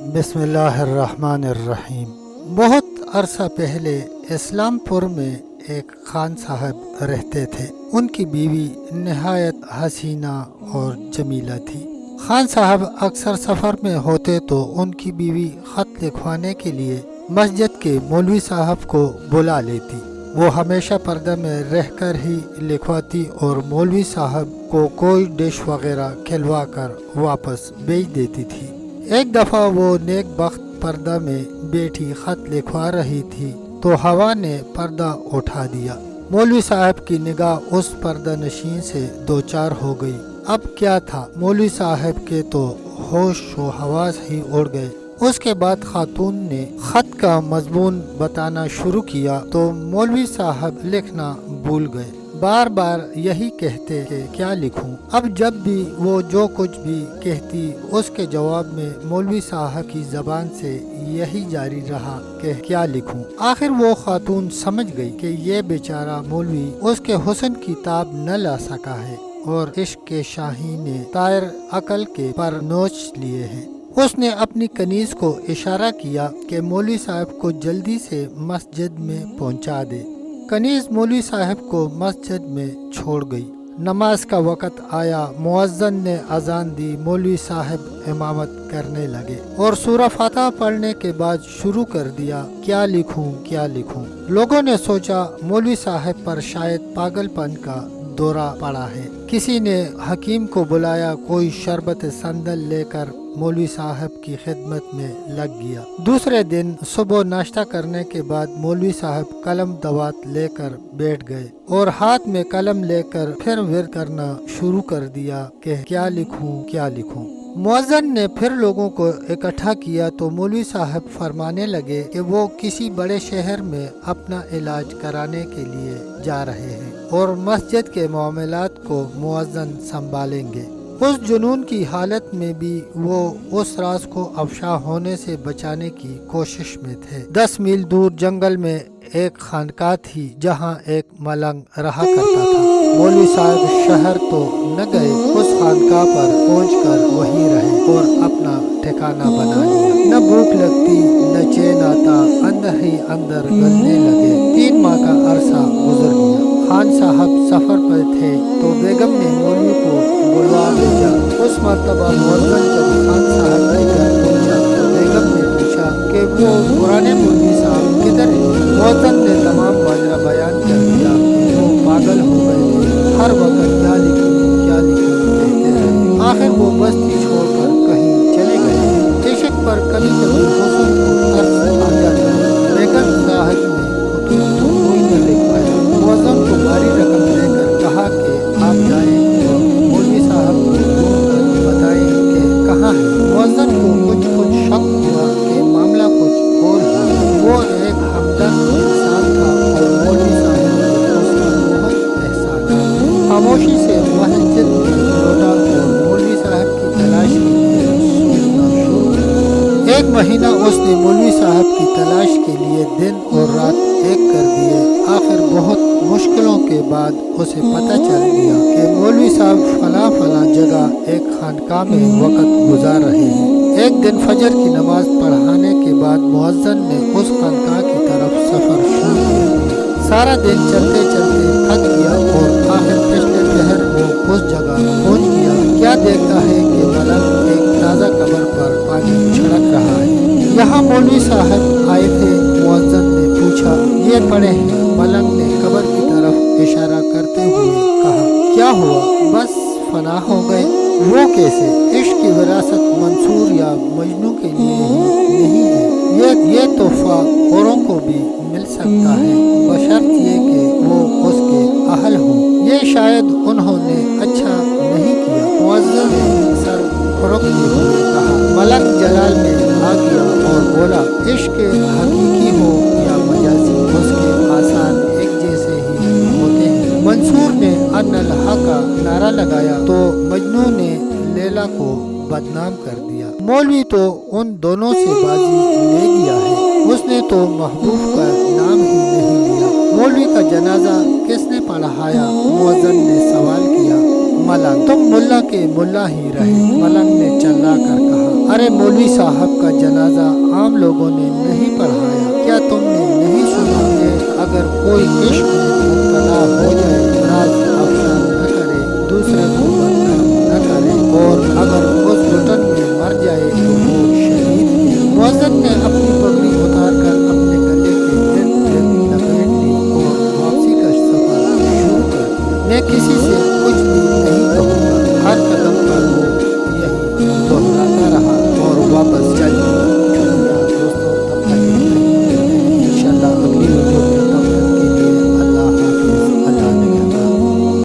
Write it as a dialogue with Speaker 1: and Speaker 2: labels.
Speaker 1: بسم اللہ الرحمن الرحیم۔ بہت عرصہ پہلے اسلام پور میں ایک خان صاحب رہتے تھے۔ ان کی بیوی نہایت حسینہ اور جمیلہ تھی۔ خان صاحب اکثر سفر میں ہوتے تو ان کی بیوی خط لکھوانے کے لیے مسجد کے مولوی صاحب کو بلا لیتی۔ وہ ہمیشہ پردہ میں رہ کر ہی لکھواتی اور مولوی صاحب کو کوئی ڈش وغیرہ کھلوا کر واپس بھیج دیتی تھی۔ ایک دفعہ وہ نیک بخت پردہ میں بیٹھی خط لکھوا رہی تھی تو ہوا نے پردہ اٹھا دیا۔ مولوی صاحب کی نگاہ اس پردہ نشین سے دوچار ہو گئی۔ اب کیا تھا، مولوی صاحب کے تو ہوش و حواس ہی اڑ گئے۔ اس کے بعد خاتون نے خط کا مضمون بتانا شروع کیا تو مولوی صاحب لکھنا بھول گئے۔ بار بار یہی کہتے کہ کیا لکھوں۔ اب جب بھی وہ جو کچھ بھی کہتی اس کے جواب میں مولوی صاحب کی زبان سے یہی جاری رہا کہ کیا لکھوں۔ آخر وہ خاتون سمجھ گئی کہ یہ بیچارہ مولوی اس کے حسن کی تاب نہ لا سکا ہے اور عشق کے شاہین نے طائر عقل کے پر نوچ لیے ہیں۔ اس نے اپنی کنیز کو اشارہ کیا کہ مولوی صاحب کو جلدی سے مسجد میں پہنچا دے۔ کنیز مولوی صاحب کو مسجد میں چھوڑ گئی۔ نماز کا وقت آیا، مؤذن نے اذان دی، مولوی صاحب امامت کرنے لگے اور سورہ فاتحہ پڑھنے کے بعد شروع کر دیا، کیا لکھوں کیا لکھوں۔ لوگوں نے سوچا مولوی صاحب پر شاید پاگل پن کا دورہ پڑا ہے۔ کسی نے حکیم کو بلایا، کوئی شربت سندل لے کر مولوی صاحب کی خدمت میں لگ گیا۔ دوسرے دن صبح ناشتہ کرنے کے بعد مولوی صاحب قلم دوات لے کر بیٹھ گئے اور ہاتھ میں قلم لے کر پھر ورد کرنا شروع کر دیا کہ کیا لکھوں کیا لکھوں۔ مؤذن نے پھر لوگوں کو اکٹھا کیا تو مولوی صاحب فرمانے لگے کہ وہ کسی بڑے شہر میں اپنا علاج کرانے کے لیے جا رہے ہیں اور مسجد کے معاملات کو مؤذن سنبھالیں گے۔ اس جنون کی حالت میں بھی وہ اس راز کو افشا ہونے سے بچانے کی کوشش میں تھے۔ 10 میل دور جنگل میں ایک خانقاہ تھی جہاں ایک ملنگ رہا کرتا تھا۔ مولوی صاحب شہر تو نہ گئے، اس خانقاہ پر پہنچ کر وہیں رہے اور اپنا ٹھکانہ بنا لیا۔ نہ بھوک لگتی نہ چین آتا، اندر ہی اندر گلنے لگے۔ 3 ماہ کا عرصہ گزر گیا۔ خان صاحب سفر پر تھے تو بیگم نے مولوی کو بلوا بھیجا۔ اس مرتبہ مؤذن جب خان صاحب کے گھر پہنچا تو بیگم نے پوچھا کہ وہ پرانے مولوی صاحب کدھر ہیں؟ مؤذن نے تمام ماجرا بیان کر دیا کہ وہ پاگل ہو گئے تھے، ہر وقت کیا لکھوں کہتے رہے۔ آخر وہ بستی چھوڑ کر کہیں چلے گئے۔ عشق پر کبھی کبھی حسن کو ترس آ جاتا ہے۔ بیگم صاحب نے خطوط تو کوئی نہ لکھ پایا۔ مؤذن کو بھاری رقم دے کر کہا کہ آپ جائیں اور مولوی صاحب کو ڈھونڈ کر بتائیں کہ کہاں ہے۔ مؤذن کو کچھ شک ہوا کہ معاملہ کچھ اور ہے۔ وہ ایک ہمدرد انسان تھا اور مولوی صاحب کو اس پر بہت احسان ہے۔ خاموشی سے مسجد میں لوٹا اور مولوی صاحب کی تلاش کے لیے سوچنا شروع کیا۔ 1 مہینہ اس نے مولوی صاحب کی تلاش کے لیے دن اور رات ایک کر دیے۔ آخر بہت مشکلوں کے بعد اسے پتہ چل گیا کہ مولوی صاحب فلاں جگہ ایک خانقاہ میں وقت گزار رہے ہیں۔ ایک دن فجر کی نماز پڑھانے کے بعد مؤذن نے اس خانقاہ کی طرف سفر شروع کیا۔ سارا دن چلتے چلتے تھک گیا اور آخر پچھلے پہر وہ اس جگہ پہنچ گیا۔ کیا دیکھتا ہے کہ ملنگ ایک تازہ قبر پر پانی چھڑک رہا ہے۔ یہاں مولوی صاحب آئے تھے۔ مؤذن نے پوچھا، یہ پڑے ہیں؟ ملنگ نے قبر کی طرف اشارہ کرتے ہوئے کہا، کیا ہوا؟ بس فنا ہو گئے۔ وہ کیسے؟ عشق کی وراثت منصور یا مجنوں کے لیے ہی نہیں ہے، یہ تحفہ اوروں کو بھی مل سکتا ہے، بشرط یہ کہ وہ اس کے اہل ہوں۔ یہ شاید انہوں نے اچھا نہیں کیا۔ مؤذن نے سر کھرکتے ہوئے کہا۔ ملنگ جلال میں آ گیا اور بولا، عشق حقیقی ہو یا مجازی، اس کے آثار ایک جیسے ہی ہوتے ہیں۔ منصور نے ان الحق کا نعرہ لگایا تو مجنوں نے لیلا کو بدنام کر دیا۔ مولوی تو ان دونوں سے بازی لے گیا ہے، اس نے تو محبوب کا نام ہی نہیں لیا۔ مولوی کا جنازہ کس نے پڑھایا؟ مؤذن نے سوال کیا۔ ملنگ، تم ملا کے ملا ہی رہے۔ ملنگ نے چل لا کر کہا، ارے مولوی صاحب کا جنازہ عام لوگوں نے نہیں پڑھایا، کیا تم نے نہیں سنا کہ اگر کوئی عشق میں مبتلا ہو جائے،